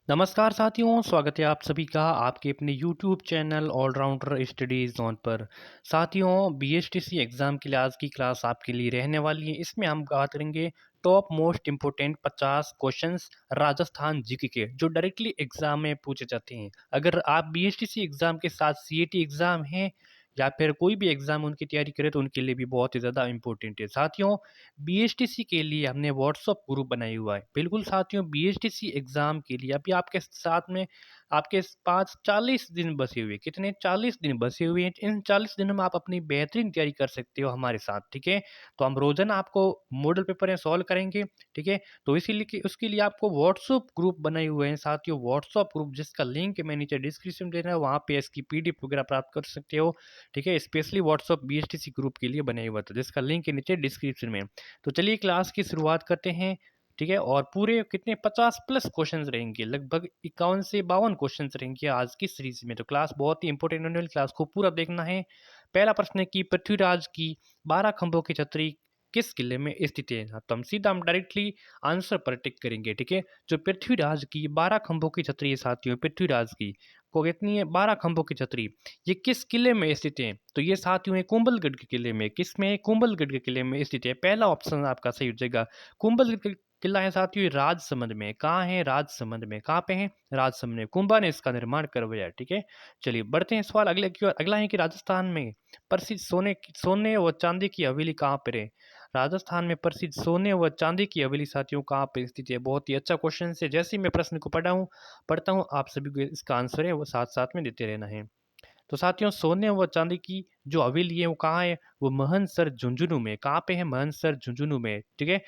नमस्कार साथियों, स्वागत है आप सभी का आपके अपने YouTube channel Allrounder Studies Zone पर। साथियों, बीएसटीसी एग्ज़ाम के लिए आज की क्लास आपके लिए रहने वाली है। इसमें हम बात करेंगे top most important 50 questions Rajasthan GK के, जो डायरेक्टली एग्ज़ाम में पूछे जाते हैं। अगर आप बीएसटीसी एग्ज़ाम के साथ सीईटी एग्ज़ाम हैं या फिर कोई भी एग्ज़ाम उनकी तैयारी करें तो उनके लिए भी बहुत ही ज़्यादा इम्पोर्टेंट है। साथियों, बीएसटीसी के लिए हमने व्हाट्सएप ग्रुप बनाया हुआ है। बिल्कुल साथियों, बीएसटीसी एग्ज़ाम के लिए अभी आपके साथ में आपके पास 40 दिन बचे हुए हैं। कितने? 40 दिन बचे हुए हैं। इन 40 दिनों में आप अपनी बेहतरीन तैयारी कर सकते हो हमारे साथ, ठीक है? तो हम रोज़ाना आपको मॉडल पेपर है सॉल्व करेंगे, ठीक है? तो इसीलिए कि उसके लिए आपको व्हाट्सएप ग्रुप बनाए हुए हैं साथियों। व्हाट्सएप ग्रुप जिसका लिंक मैं नीचे डिस्क्रिप्शन दे रहा हूँ, वहाँ पे इसकी पीडीएफ वगैरह प्राप्त कर सकते हो, ठीक है? स्पेशली व्हाट्सएप बीएसटीसी ग्रुप के लिए बनाया हुआ था, जिसका लिंक है नीचे डिस्क्रिप्शन में। तो चलिए क्लास की शुरुआत करते हैं, ठीक है? और पूरे कितने 50 प्लस क्वेश्चंस रहेंगे, लगभग 51 से 52 क्वेश्चंस रहेंगे आज की सीरीज में। तो क्लास बहुत ही इंपॉर्टेंट होने वाली, क्लास को पूरा देखना है। पहला प्रश्न है कि पृथ्वीराज की 12 खंभों की छतरी किस किले में स्थित है? तो हम डायरेक्टली आंसर पर टिक करेंगे, ठीक है? जो पृथ्वीराज की 12 खंभों की छतरी है साथियों, पृथ्वीराज की को कितनी है 12 खंभों की छतरी, ये किस किले में स्थित है? तो ये साथियों है कुंभलगढ़ के किले में। किसमें? कुंभलगढ़ के किले में स्थित है। पहला ऑप्शन आपका सही हो जाएगा। कुंभलगढ़ किला है साथियों ये राजसमंद में। कहाँ है? राजसमंद में। कहाँ पे है? राजसमंद में। कुंभा ने इसका निर्माण करवाया, ठीक है? चलिए बढ़ते हैं सवाल अगले की ओर। अगला है कि राजस्थान में प्रसिद्ध सोने व चांदी की हवेली कहाँ पर है? राजस्थान में प्रसिद्ध सोने व चांदी की हवेली साथियों कहाँ पे स्थित है? बहुत ही अच्छा क्वेश्चन है। जैसे ही मैं प्रश्न को पढ़ता हूँ आप सभी को इसका आंसर है वो साथ साथ में देते रहना है। तो साथियों, सोने व चांदी की जो हवेली है वो कहाँ है? वो महनसर झुंझुनू में। कहाँ पे है? महनसर झुंझुनू में, ठीक है?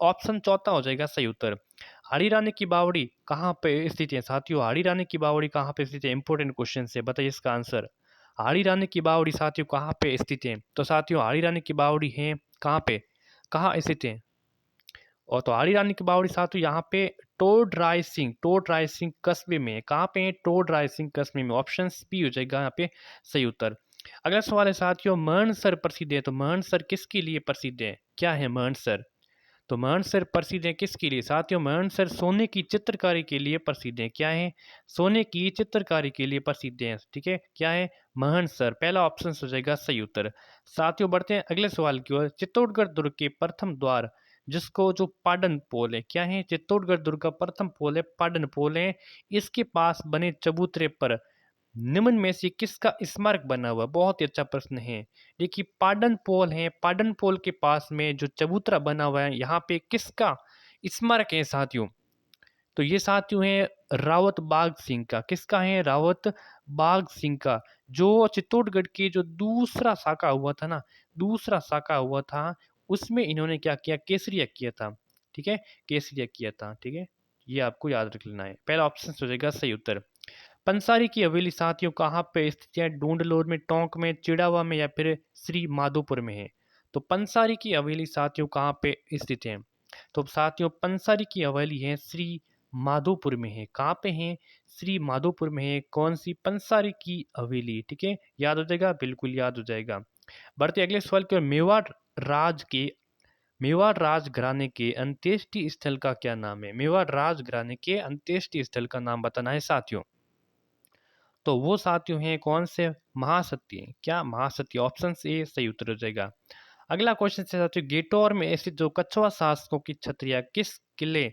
ऑप्शन चौथा हो जाएगा सही उत्तर। हाड़ी रानी की बावड़ी कहाँ पे स्थित है साथियों? हाड़ी रानी की बावड़ी कहाँ पे स्थित है? इंपॉर्टेंट क्वेश्चन है, बताइए इसका आंसर। हाड़ी रानी की बावड़ी साथियों कहाँ पे स्थित है? तो साथियों, हाड़ी रानी की बावड़ी है कहाँ पे, कहाँ स्थित है? और तो आड़ी रानी की बावड़ी साथियों यहाँ पे टोड राय सिंह कस्बे में है। कहाँ पे है? टोड राय सिंह कस्बे में। ऑप्शन बी हो जाएगा यहाँ पे सही उत्तर। अगला सवाल है साथियों, महनसर प्रसिद्ध है, तो महनसर किसके लिए प्रसिद्ध है? क्या है महनसर? तो महनसर प्रसिद्ध है किसके लिए साथियों? महनसर सोने की चित्रकारी के लिए प्रसिद्ध है। क्या है? सोने की चित्रकारी के लिए प्रसिद्ध है, ठीक है? क्या है? महनसर। पहला ऑप्शन हो जाएगा सही उत्तर। साथियों बढ़ते हैं अगले सवाल की ओर। चित्तौड़गढ़ दुर्ग के प्रथम द्वार जिसको जो पाटन पोल है, क्या है? चित्तौड़गढ़ दुर्ग का प्रथम पोल है पाटन पोल है। इसके पास बने चबूतरे पर निम्न में से किसका स्मारक बना हुआ? बहुत ही अच्छा प्रश्न है। देखिए पाटन पोल है, पाटन पोल के पास में जो चबूतरा बना हुआ है यहाँ पे किसका स्मारक है साथियों? तो ये साथियों है रावत बाग सिंह का। किसका है? रावत बाग सिंह का। जो चित्तौड़गढ़ के जो दूसरा साका हुआ था ना, दूसरा साका हुआ था, उसमें इन्होंने क्या किया? केसरिया किया था, ठीक है? केसरिया किया था, ठीक है? ये आपको याद रख लेना है। पहला ऑप्शन हो जाएगा सही उत्तर। पंसारी की हवेली साथियों कहाँ पे स्थित है? ढूंढलोर में, टोंक में, चिड़ावा में या फिर श्री माधोपुर में है? तो पंसारी की हवेली साथियों कहाँ पे स्थित है? तो साथियों पंसारी की हवेली है श्री माधोपुर में है। कहाँ पे है? श्री माधोपुर में है। कौन सी? पंसारी की हवेली, ठीक है? याद हो जाएगा, बिल्कुल याद हो जाएगा। बढ़ते अगले सवाल की ओर। मेवाड़ राज घराने के अंत्येष्टि स्थल का क्या नाम है? मेवाड़ राज घराने के अंत्येष्टि स्थल का नाम बताना है साथियों। तो वो साथियों हैं कौन से? महासती। क्या? महासती। ऑप्शन ए सही उत्तर हो जाएगा। अगला क्वेश्चन से साथियों, गेटौर में स्थित जो कछवा शासकों की छतरियां किस किले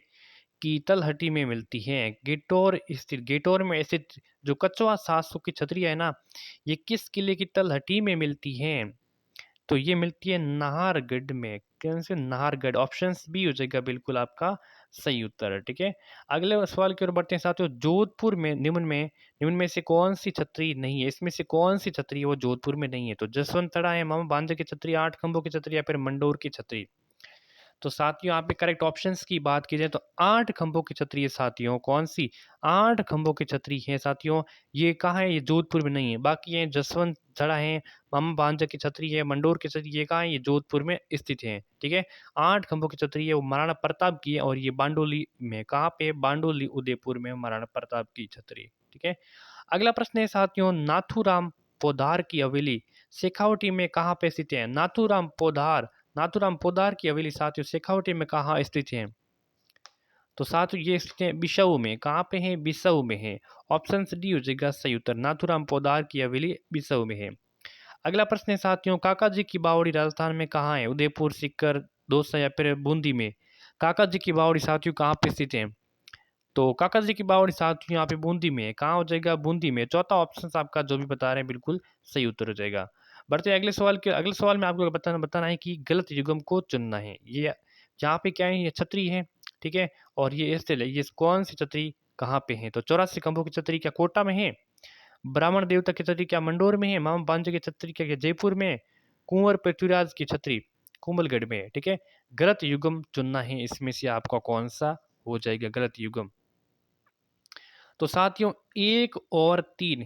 की तलहटी में मिलती हैं? गेटौर में स्थित जो कछवा शासकों की छतरियां है ना, ये किस किले की तलहटी में मिलती हैं? तो ये मिलती है नाहरगढ़ में। कौन से? नाहरगढ़। ऑप्शन बी हो जाएगा बिल्कुल आपका सही उत्तर, ठीक है? अगले सवाल की ओर बढ़ते हैं साथियों। जोधपुर में निम्न में से कौन सी छतरी नहीं है? इसमें से कौन सी छतरी है वो जोधपुर में नहीं है? तो जसवंतड़ा है, मामा भांजे की छतरी, आठ खंभों की छतरी या फिर मंडोर की छतरी? तो साथियों यहाँ पे करेक्ट ऑप्शंस की बात की जाए तो आठ खंभों की छतरी है साथियों। कौन सी? आठ खंभों की छतरी है साथियों। ये कहाँ है? ये जोधपुर में नहीं है। बाकी ये जसवंत जड़ा है, मामा भांजा की छतरी है, मंडोर की छतरी, ये कहाँ है? ये जोधपुर में स्थित है, ठीक है? आठ खंभों की छतरी है वो महाराणा प्रताप की है और ये बांडोली में। कहाँ पे? बांडोली उदयपुर में महाराणा प्रताप की छतरी, ठीक है? अगला प्रश्न है साथियों, नाथूराम पोदार की हवेली शेखावटी में कहाँ पे स्थित है? नाथूराम पोदार की हवेली साथियों शेखावटी में कहाँ स्थित है? तो साथियों ये इसके बिशऊ में, कहाँ पे है? बिसऊ में है। ऑप्शन डी हो जाएगा सही उत्तर। नाथूराम पोद्दार की हवेली बिसऊ में है। अगला प्रश्न है साथियों, काका जी की बावड़ी राजस्थान में कहाँ है? उदयपुर, सीकर, दौसा या फिर बूंदी में? काका जी की बावड़ी साथियों कहाँ पे स्थित है? तो काका जी की बावड़ी साथियों यहाँ पे बूंदी में है। कहाँ हो जाएगा? बूंदी में। चौथा ऑप्शन आपका जो भी बता रहे हैं बिल्कुल सही उत्तर हो जाएगा। बढ़ते हैं अगले सवाल के। अगले सवाल में आपको बताना है कि गलत युग्म को चुनना है। ये यहाँ पे क्या है? ये छतरी है, ठीक है। और ये स्थल है, ये कौन सी छतरी कहाँ पे है? तो 84 खंभों की छतरी क्या कोटा में है? ब्राह्मण देवता की छतरी क्या मंडोर में है? मामा भांजे की छतरी क्या जयपुर में है? कुंवर पृथ्वीराज की छतरी कुंभलगढ़ में है, ठीक है। गलत युग्म चुनना है, इसमें से आपका कौन सा हो जाएगा गलत युग्म? तो साथियों 1 और 3,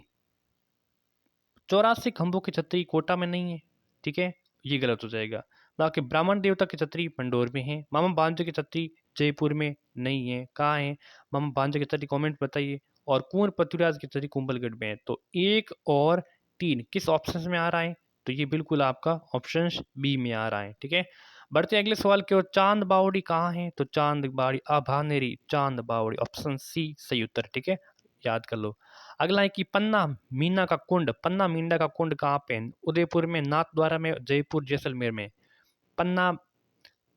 84 खंभों की छतरी कोटा में नहीं है, ठीक है, ये गलत हो जाएगा। बाकी ब्राह्मण देवता की छतरी मंडोर में है। मामा भांजे की छतरी जयपुर में नहीं है। कहाँ है मामा भांजे की छतरी? कमेंट बताइए। और कुंवर पृथ्वीराज की छतरी कुंभलगढ़ में है। तो 1 और 3 किस ऑप्शन में आ रहा है? तो ये बिल्कुल आपका ऑप्शन बी में आ रहा है, ठीक है। बढ़ते हैं अगले सवाल की ओर। चांद बावड़ी कहाँ है? तो चांद बावड़ी अभानेरी, चांद बावड़ी, ऑप्शन सी सही उत्तर, ठीक है, याद कर लो। अगला है कि पन्ना मीना का कुंड, पन्ना मीना का कुंड कहाँ पे है? उदयपुर में, नाथद्वारा में, जयपुर, जैसलमेर में? पन्ना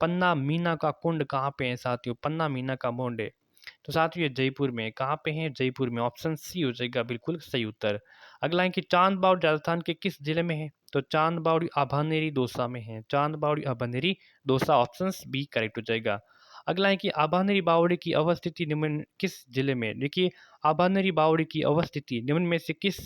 पन्ना मीना का कुंड कहाँ पे है साथियों? पन्ना मीना का कुंड है तो साथियों ये जयपुर में। कहाँ पे है? जयपुर में। ऑप्शन सी हो जाएगा बिल्कुल सही उत्तर। अगला है कि चांद बावड़ी राजस्थान के किस जिले में है? तो चांद बावड़ी अभानेरी दौसा में है। चांद बावड़ी अभानेरी दौसा, ऑप्शन बी करेक्ट हो जाएगा। अगला है कि आभानेरी बावड़ी की अवस्थिति निम्न किस जिले में? देखिए आभानेरी बावड़ी की अवस्थिति निम्न में से किस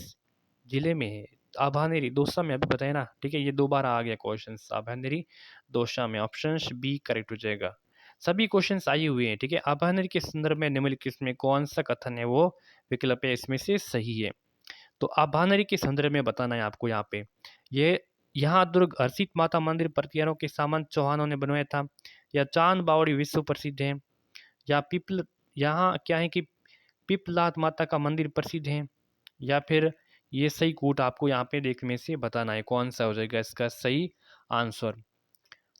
जिले में है? आभानेरी दौसा में, अभी बताया ना, ठीक है, ये दोबारा आ गया क्वेश्चन। आभानेरी दौसा में, ऑप्शन बी करेक्ट हो जाएगा। सभी क्वेश्चंस आए हुए हैं, ठीक है। आभानेरी के संदर्भ में निम्नलिखित में कौन सा कथन है वो विकल्प है इसमें से सही है? तो आभानेरी के संदर्भ में बताना है आपको यहाँ पे। ये यहाँ दुर्ग हर्षित माता मंदिर प्रतिहारों के सामंत चौहानों ने बनवाया था, या चांद बावड़ी विश्व प्रसिद्ध है, या पिपल यहाँ क्या है कि पिपलाद माता का मंदिर प्रसिद्ध है, या फिर ये सही कूट आपको यहाँ पे देखने से बताना है कौन सा हो जाएगा इसका सही आंसर।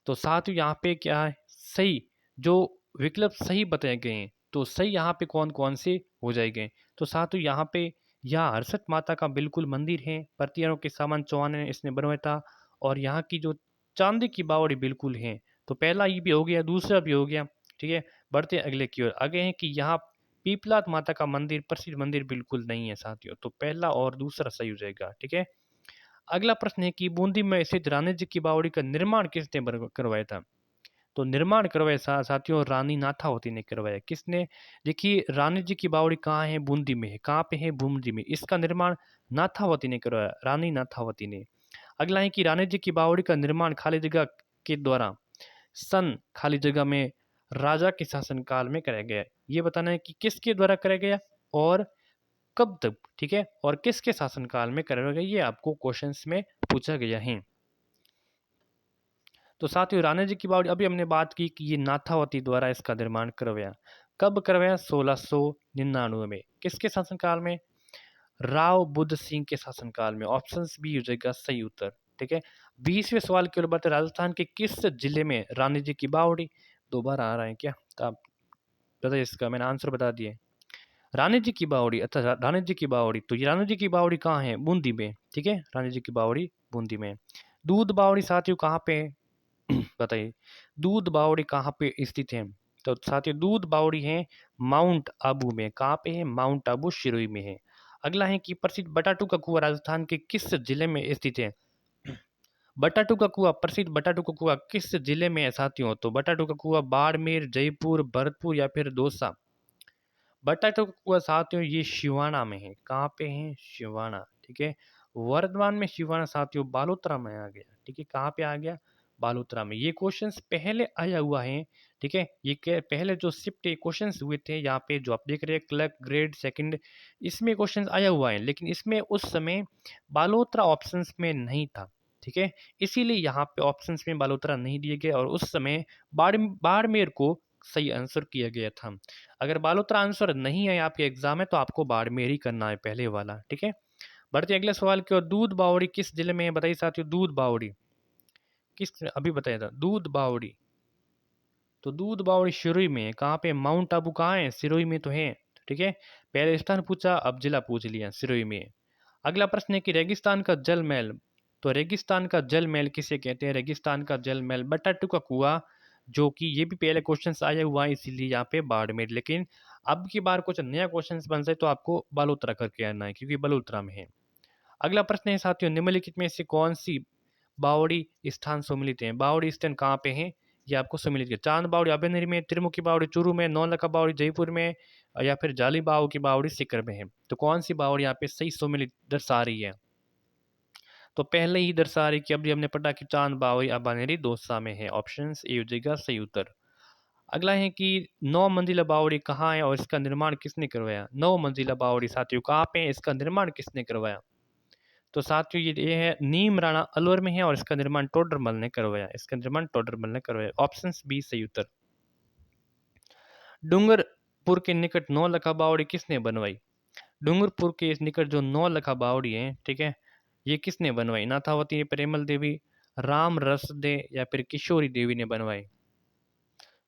तो साथ ही यहाँ पे क्या है सही, जो विकल्प सही बताए गए हैं तो सही यहाँ पे कौन कौन से हो जाएंगे? तो साथ ही यहाँ पे यह हर्षद माता का बिल्कुल मंदिर है, प्रतिहारों के सामान चौहान ने इसने बनवाया था, और यहाँ की जो चांदी की बावड़ी बिल्कुल है। तो पहला ये भी हो गया, दूसरा भी हो गया, ठीक है। बढ़ते अगले की ओर। आगे है कि यहाँ पीपलाद माता का मंदिर प्रसिद्ध मंदिर बिल्कुल नहीं है साथियों। तो पहला और दूसरा सही हो जाएगा, ठीक है। अगला प्रश्न है कि बूंदी में स्थित रानी जी की बावड़ी का निर्माण किसने करवाया था? तो निर्माण करवाया साथियों रानी नाथावती ने करवाया। किसने? देखिए रानी जी की बावड़ी कहाँ है? बूंदी में है। कहाँ पे है? बूंदी में। इसका निर्माण नाथावती ने करवाया, रानी नाथावती ने। अगला है कि रानी जी की बावड़ी का निर्माण खाली जगह के द्वारा सन खाली जगह में राजा के शासनकाल में कराया गया। ये बताना है कि किसके द्वारा कराया गया और कब तक, ठीक है, और किसके शासनकाल में कराया गया, ये आपको क्वेश्चंस में पूछा गया है। तो साथियों राणा जी की बावड़ी अभी हमने बात की कि ये नाथावती द्वारा इसका निर्माण करवाया। कब करवाया? 1699 में। किसके शासनकाल में? राव बुद्ध सिंह के शासनकाल में। ऑप्शन बी हो जाएगा सही उत्तर, ठीक है। 20वें सवाल की ओर बढ़ते। राजस्थान के किस जिले में रानी जी की बावड़ी? दोबारा आ रहा है क्या? तो आप बताइए, इसका मैंने आंसर बता दिए। रानी जी की बावड़ी, अच्छा रानी जी की बावड़ी, तो ये रानी जी की बावड़ी कहाँ है? बूंदी में, ठीक है, रानी जी की बावड़ी बूंदी में। दूध बावड़ी साथियों कहाँ पे है? बताइए दूध बावड़ी कहाँ पे स्थित है? तो साथियों दूध बावड़ी है माउंट आबू में। कहाँ पे है? माउंट आबू सिरोही में है। अगला है कि प्रसिद्ध बटाटू का कुआं राजस्थान के किस जिले में स्थित है? बटाटू का कुआं, प्रसिद्ध बटाटू का कुआं किस जिले में है साथियों? तो बटाटू का कुआं बाड़मेर, जयपुर, भरतपुर या फिर दौसा? बटाटू का कुआं साथियों ये शिवाना में है। कहाँ पे है? शिवाना, ठीक है। वर्धमान में शिवाना साथियों बालोतरा में आ गया, ठीक है। कहाँ पे आ गया? बालोतरा में। ये क्वेश्चंस पहले आया हुआ है, ठीक है। ये पहले जो शिफ्ट क्वेश्चंस हुए थे यहाँ पे जो आप देख रहे हैं क्लर्क ग्रेड सेकंड, इसमें क्वेश्चंस आया हुआ है, लेकिन इसमें उस समय बालोतरा ऑप्शंस में नहीं था, ठीक है। इसीलिए यहाँ पे ऑप्शंस में बालोतरा नहीं दिए गए, और उस समय बाड़मेर को सही आंसर किया गया था। अगर बालोतरा आंसर नहीं है आपके एग्जाम में तो आपको बाड़मेर ही करना है पहले वाला, ठीक है। बढ़ते अगले सवाल की ओर। दूध बावड़ी किस जिले में है? बताइए साथियों दूध बावड़ी किस, अभी बताया था दूध बावड़ी तो दूध बावड़ी सिरोही में है। कहाँ पे? माउंट आबू कहाँ है? सिरोही में तो है। ठीक है, पहले स्थान पूछा, अब जिला पूछ लिया, सिरोही में है। अगला प्रश्न है कि रेगिस्तान का जल महल। तो रेगिस्तान का जल महल किसे कहते हैं? रेगिस्तान का जल महल बट्टाटू का कुआं, जो कि ये भी पहले क्वेश्चन आया हुआ है, इसीलिए यहाँ पे बाड़मेर। लेकिन अब की बार कुछ नया क्वेश्चन बन जाए तो आपको बालोतरा करके आना है, क्योंकि बलोतरा में है। अगला प्रश्न है साथियों, निम्नलिखित में से कौन सी बावड़ी स्थान सम्मिलित है? बावड़ी स्थान कहाँ पे है? ये आपको सम्मिलित है। चांद बावड़ी अभ्यनगरी में, त्रिमुखी बावड़ी चूरू में, नौलखा बावड़ी जयपुर में, या फिर जाली बाव की बावड़ी सीकर में है। तो कौन सी बावड़ी यहाँ पे सही सम्मिलित दर्शा रही है? तो पहले ही दर्शा रही कि अभी हमने पढ़ा कि चांद बावड़ी अभ्यनगरी दौसा में है। ऑप्शन ए हो जाएगा सही उत्तर। अगला है कि 9 मंजिला बावड़ी कहाँ है और इसका निर्माण किसने करवाया? 9 मंजिला बावड़ी साथियों कहाँ पे है? इसका निर्माण किसने करवाया? तो साथियों ये है नीम राणा अलवर में है और इसका निर्माण टोडरमल ने करवाया। इसका निर्माण टोडरमल ने करवाया। ऑप्शन बी सही उत्तर। डूंगरपुर के निकट नौलखा बावड़ी किसने बनवाई? डूंगरपुर के इस निकट जो नौलखा बावड़ी है, ठीक है, ये किसने बनवाई? नाथावती, प्रेमल देवी, राम रस दे, या फिर किशोरी देवी ने बनवाई?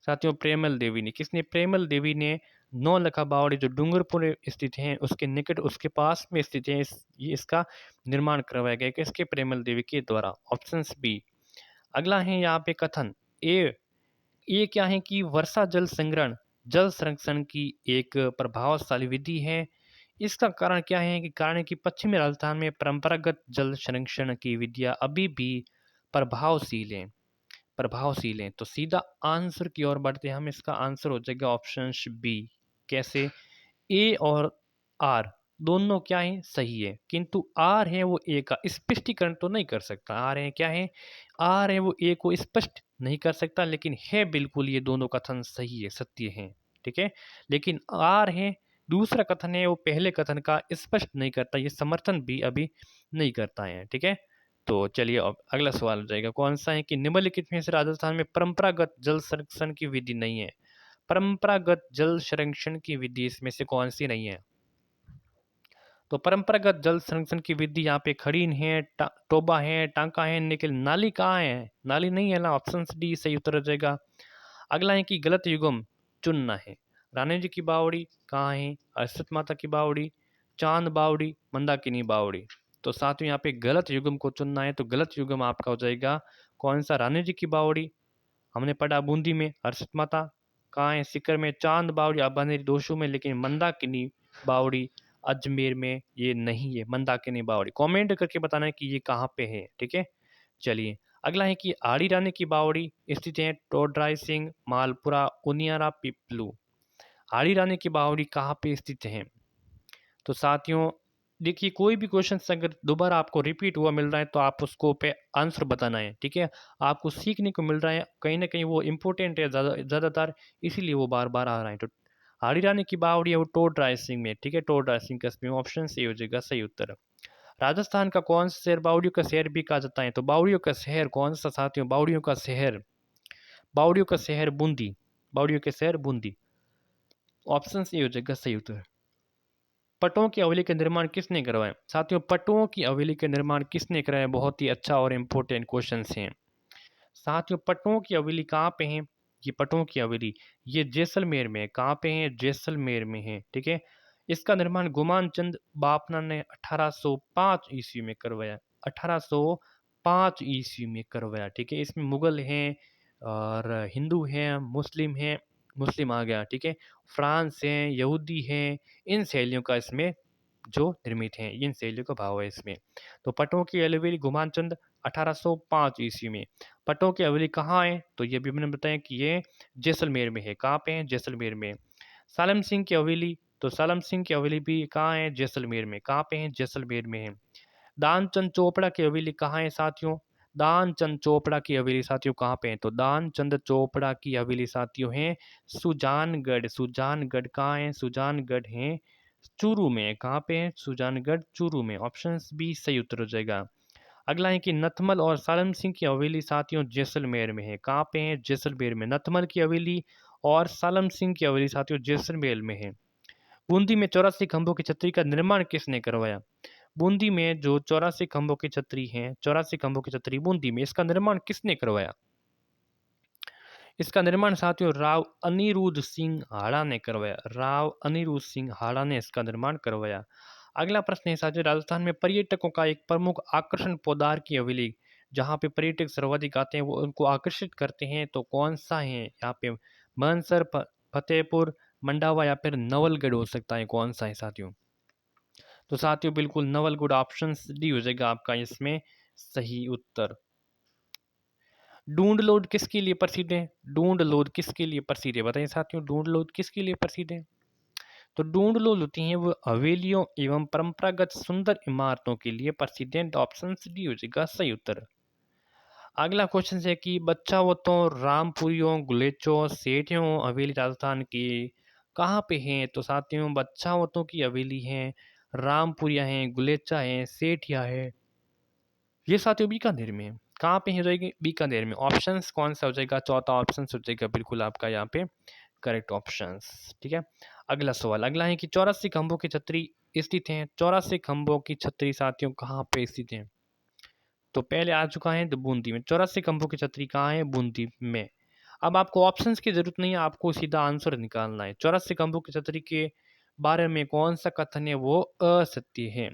साथियों प्रेमल देवी ने। किसने? प्रेमल देवी ने नौलखा बावड़ी जो डूंगरपुर स्थित है उसके निकट, उसके पास में स्थित है, ये इसका निर्माण करवाया गया। किसके? प्रेमल देवी के द्वारा। Option B. अगला है यहाँ पे कथन। ये क्या है कि वर्षा जल संग्रहण जल संरक्षण की एक प्रभावशाली विधि है। इसका कारण क्या है? कि कारण है कि पश्चिमी राजस्थान में परंपरागत जल संरक्षण की विधियां अभी भी प्रभावशील हैं। प्रभावशील हैं। तो सीधा आंसर की ओर बढ़ते हैं हम। इसका आंसर हो जाएगा ऑप्शन बी। कैसे? ए और आर दोनों क्या है? सही है, किंतु आर है वो ए का स्पष्टीकरण तो नहीं कर सकता। आर है क्या है? आर है वो ए को स्पष्ट नहीं कर सकता, लेकिन है बिल्कुल ये दोनों कथन सही है, सत्य है। ठीक है, लेकिन आर है दूसरा कथन है वो पहले कथन का स्पष्ट नहीं करता, ये समर्थन भी अभी नहीं करता है। ठीक है, तो चलिए अब अगला सवाल हो जाएगा। कौन सा है कि निम्नलिखित में से राजस्थान में परंपरागत जल संरक्षण की विधि नहीं है? परंपरागत जल संरक्षण की विधि इसमें से कौन सी नहीं है? तो परंपरागत जल संरक्षण की विधि यहाँ पे खड़ीन है, टोबा है, टांका है, लेकिन नाली कहाँ है? नाली नहीं है ना। ऑप्शन डी सही उत्तर हो जाएगा। अगला है कि गलत युगम चुनना है। रानी जी की बावड़ी कहाँ है? अश्वत्थ माता की बावड़ी, चांद बावड़ी, मंदाकिनी बावड़ी। तो साथ में यहाँ पे गलत युगम को चुनना है। तो गलत युगम आपका हो जाएगा कौन सा? रानी जी की बावड़ी हमने पढ़ा बूंदी में, अश्वत्थ माता कहाँ है? सीकर में, चांद बावड़ी अभानेरी दोषू में, लेकिन मंदाकिनी बावड़ी अजमेर में ये नहीं है। मंदाकिनी बावड़ी कमेंट करके बताना है कि ये कहाँ पे है। ठीक है, चलिए अगला है कि आड़ी रानी की बावड़ी स्थित है टोडराय सिंह, मालपुरा, उनियारा, पिपलू। आड़ी रानी की बावड़ी कहाँ पे स्थित है? तो साथियों देखिए, कोई भी क्वेश्चन अगर दोबारा आपको रिपीट हुआ मिल रहा है तो आप उसको पे आंसर बताना है। ठीक है, आपको सीखने को मिल रहा है, कहीं ना कहीं वो इम्पोर्टेंट है ज़्यादातर, इसीलिए वो बार बार आ रहा है। तो आड़ी रानी की बावड़ी है वो टोड राय सिंह में। ठीक है, टोड राय सिंह कस्बे में। ऑप्शन सी हो जाएगा सही उत्तर। राजस्थान का कौन सा शहर बावड़ियों का शहर भी कहा जाता है? तो बावड़ियों का शहर कौन सा साथियों? बावड़ियों का शहर, बावड़ियों का शहर बूंदी। बावड़ियों के शहर बूंदी। ऑप्शन सी हो जाएगा सही उत्तर। पटों की हवेली का निर्माण किसने करवाया? साथियों पटों की हवेली का निर्माण किसने कराया? बहुत ही अच्छा और इम्पोर्टेंट क्वेश्चन हैं। साथियों पटों की हवेली कहाँ पे है? ये पटों की हवेली ये जैसलमेर में है। कहाँ पे है? जैसलमेर में है। ठीक है, इसका निर्माण गुमान चंद बापना ने 1805 ईस्वी में करवाया। 1805 ईस्वी में करवाया। ठीक है, इसमें मुगल हैं और हिंदू हैं, मुस्लिम हैं, मुस्लिम आ गया। ठीक है, फ्रांस हैं, यहूदी हैं, इन शैलियों का इसमें जो निर्मित हैं, इन शैलियों का भाव है इसमें। तो पटों की हवेली गुमान चंद 1805 ईस्वी में। पटों की हवेली कहाँ है? तो ये भी मैंने बताया कि ये जैसलमेर में है। कहाँ पे है? जैसलमेर में। सालम सिंह की हवेली, तो सालम सिंह की हवेली भी कहाँ है? जैसलमेर में। कहाँ पे है? जैसलमेर में है। दानचंद चोपड़ा की हवेली कहाँ है साथियों? दानचंद चोपड़ा की हवेली साथियों कहाँ पे है? तो दानचंद चोपड़ा की हवेली साथियों है सुजानगढ़। सुजानगढ़ कहाँ है? सुजानगढ़ है चूरू में। कहाँ पे है? सुजानगढ़ चूरू में। ऑप्शन बी सही उत्तर हो जाएगा। अगला है कि नथमल और सालम सिंह की हवेली साथियों जैसलमेर में है। कहाँ पे है? जैसलमेर में। नथमल की हवेली और सालम सिंह की हवेली साथियों जैसलमेर में है। बूंदी में 84 खंभों की छतरी का निर्माण किसने करवाया? बूंदी में जो 84 खंभों की छतरी है, 84 खंभों की छतरी बूंदी में, इसका निर्माण किसने करवाया? इसका निर्माण साथियों राव अनिरुद्ध सिंह हाड़ा ने करवाया। राव अनिरुद्ध सिंह हाड़ा ने इसका निर्माण करवाया। अगला प्रश्न है साथियों, राजस्थान में पर्यटकों का एक प्रमुख आकर्षण पौधार की हवेली, जहाँ पे पर्यटक सर्वाधिक आते हैं, वो उनको आकर्षित करते हैं, तो कौन सा है यहाँ पे? मानसर, फतेहपुर, मंडावा या फिर नवलगढ़ हो सकता है, कौन सा है साथियों? तो साथियों बिल्कुल नवलगढ़, ऑप्शन डी हो जाएगा आपका इसमें सही उत्तर। ढूंढ लोड किसके लिए प्रसिद्ध है? ढूंढ लोड किसके लिए प्रसिद्ध है, बताइए साथियों, ढूंढ लोड किसके लिए प्रसिद्ध है? तो ढूंढ लोड होती हैं वो हवेलियों एवं परंपरागत सुंदर इमारतों के लिए प्रसिद्ध है। ऑप्शन डी हो जाएगा सही उत्तर। अगला क्वेश्चन है कि बच्चावतों, रामपुरियों, गुलेचों, सेठियों हवेली राजस्थान की कहाँ पे हैं? तो साथियों बच्चावतों की हवेली है, रामपुरिया है, गुलेचा है, सेठिया है, ये साथियों बीकानेर में है। कहाँ पे हो जाएगी? बीकानेर में। ऑप्शंस कौन सा हो जाएगा? चौथा ऑप्शन हो जाएगा बिल्कुल आपका यहाँ पे करेक्ट ऑप्शंस। ठीक है, अगला सवाल अगला है कि 84 खंभों की छतरी स्थित है। 84 खंभों की छतरी साथियों कहाँ पे स्थित है? तो पहले आ चुका है तो बूंदी में। 84 खंभों की छतरी कहाँ है? बूंदी में। अब आपको ऑप्शंस की जरूरत नहीं है, आपको सीधा आंसर निकालना है। 84 खंभों की छतरी के बारे में कौन सा कथन है वो असत्य है?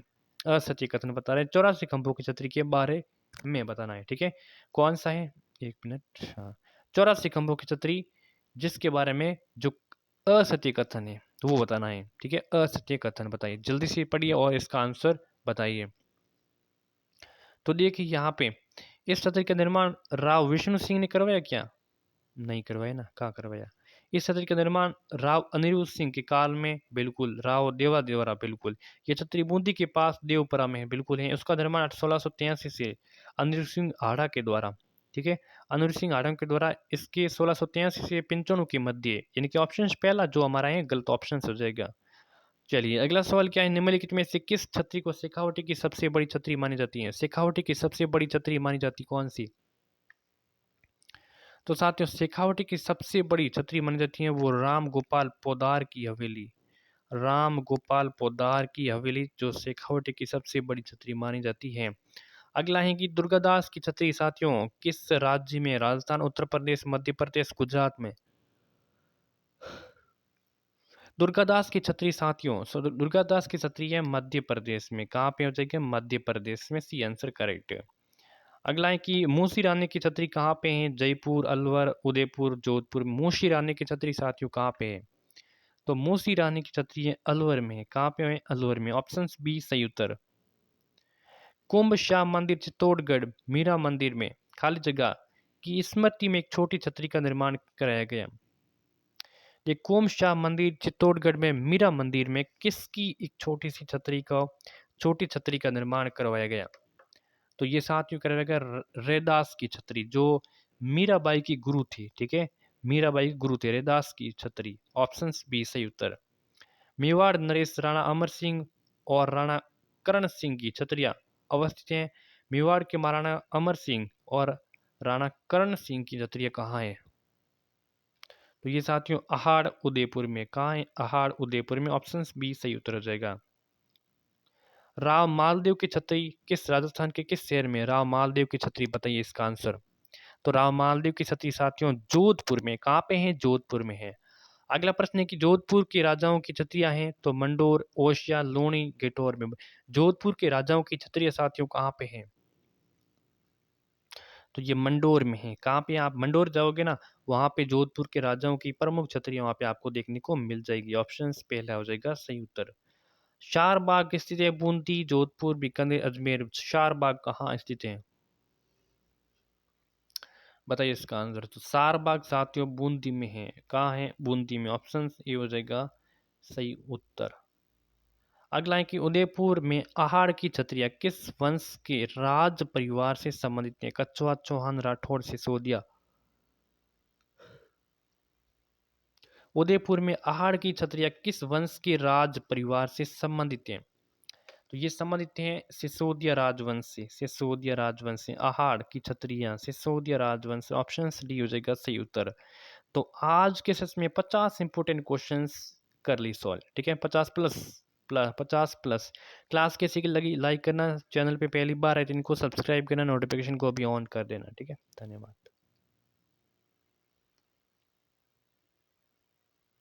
असत्य कथन बता रहे हैं। 84 खंभों की छतरी के बारे में बताना है। ठीक है, कौन सा है? एक मिनट। हाँ, 84 खंभों की छतरी जिसके बारे में जो असत्य कथन है तो वो बताना है। ठीक है, असत्य कथन बताइए, जल्दी से पढ़िए और इसका आंसर बताइए। तो देखिए यहाँ पे इस छतरी का निर्माण राव विष्णु सिंह ने करवाया क्या? नहीं करवाया ना, कहाँ करवाया? इस छतरी का निर्माण राव अनिरुद्ध सिंह के काल में, बिल्कुल राव देवा देवरा, बिल्कुल। ये छतरी बूंदी के पास देवपुरा में है, बिल्कुल है। उसका निर्माण 1683 से अनिरुद्ध सिंह हाड़ा के द्वारा, ठीक है, अनिरुद्ध सिंह हाड़ा के द्वारा इसके 1683 से 95 के मध्य, यानी कि ऑप्शन पहला जो हमारा है गलत ऑप्शन हो जाएगा। चलिए अगला सवाल क्या है, निम्नलिखित में से किस छतरी को शेखावटी की सबसे बड़ी छतरी मानी जाती है? शेखावटी की सबसे बड़ी छतरी मानी जाती कौन सी? तो साथियों शेखावटी की सबसे बड़ी छतरी मानी जाती है वो राम गोपाल पोदार की हवेली। राम गोपाल पोदार की हवेली जो शेखावटी की सबसे बड़ी छतरी मानी जाती है। अगला है कि दुर्गादास की छतरी साथियों किस राज्य में? राजस्थान, उत्तर प्रदेश, मध्य प्रदेश, गुजरात में। दुर्गादास की छतरी साथियों, दुर्गादास की छतरी है मध्य प्रदेश में। कहाँ पे हो जाएगी? मध्य प्रदेश में, सी आंसर करेक्ट है। अगला है कि मूसी रानी की छतरी कहाँ पे है? जयपुर, अलवर, उदयपुर, जोधपुर। मूसी रानी की छतरी साथियों कहाँ पे है? तो मूसी रानी की छतरी है अलवर में। कहाँ पे है? अलवर में। ऑप्शन बी सही उत्तर। कुंभ श्याम मंदिर चित्तौड़गढ़ मीरा मंदिर में खाली जगह की स्मृति में एक छोटी छतरी का निर्माण कराया गया। ये कुंभ श्याम मंदिर चित्तौड़गढ़ में मीरा मंदिर में किसकी एक छोटी छतरी का निर्माण करवाया गया? तो ये साथियों कराया गया रैदास की छतरी, जो मीराबाई की गुरु थी। ठीक है, मीराबाई के गुरु थे, रैदास की छतरी। ऑप्शन बी सही उत्तर। मेवाड़ नरेश राणा अमर सिंह और राणा करण सिंह की छतरियां अवस्थित हैं। मेवाड़ के महाराणा अमर सिंह और राणा करण सिंह की छतरियां कहाँ है? तो ये साथियों अहाड़ उदयपुर में। कहाँ है? अहाड़ उदयपुर में। ऑप्शन बी सही उत्तर हो जाएगा। राव मालदेव की छतरी किस राजस्थान के किस शहर में? राव मालदेव की छतरी बताइए इसका आंसर। तो राव मालदेव की छतरी साथियों जोधपुर में। कहाँ पे है? जोधपुर में है। अगला प्रश्न है कि जोधपुर के राजाओं की छतरियां हैं तो मंडोर, ओशिया, लूणी, गेटोर में। जोधपुर के राजाओं की छतरियां साथियों कहाँ पे हैं? तो ये मंडोर में है। कहाँ पे? आप मंडोर जाओगे ना, वहां पे जोधपुर के राजाओं की प्रमुख छतरियां वहां पे आपको देखने को मिल जाएगी। ऑप्शन पहला हो जाएगा सही उत्तर। शार बाग स्थित है बूंदी, जोधपुर, बीकानेर, अजमेर। शार बाग कहाँ स्थित है? बताइए इसका आंसर। तो शार बाग साथियों बूंदी में है। कहाँ है? बूंदी में। ऑप्शन ए हो जाएगा सही उत्तर। अगला है कि उदयपुर में आहाड़ की छतरियां किस वंश के राज परिवार से संबंधित है? कछवाहा, चौहान, राठौड़, सिसोदिया। उदयपुर में आहाड़ की छतरियां किस वंश के राज परिवार से संबंधित हैं? तो ये संबंधित हैं सिसोदिया राजवंश से। सिसोदिया राजवंश से आहाड़ की छतरियां सिसोदिया राजवंश। ऑप्शन डी हो जाएगा सही उत्तर। तो आज के सेशन में 50 इंपोर्टेंट क्वेश्चंस कर ली सॉल्व। ठीक है, 50 प्लस क्लास कैसी की लगी लाइक करना, चैनल पे पहली बार है तो इनको सब्सक्राइब करना, नोटिफिकेशन को भी ऑन कर देना। ठीक है, धन्यवाद।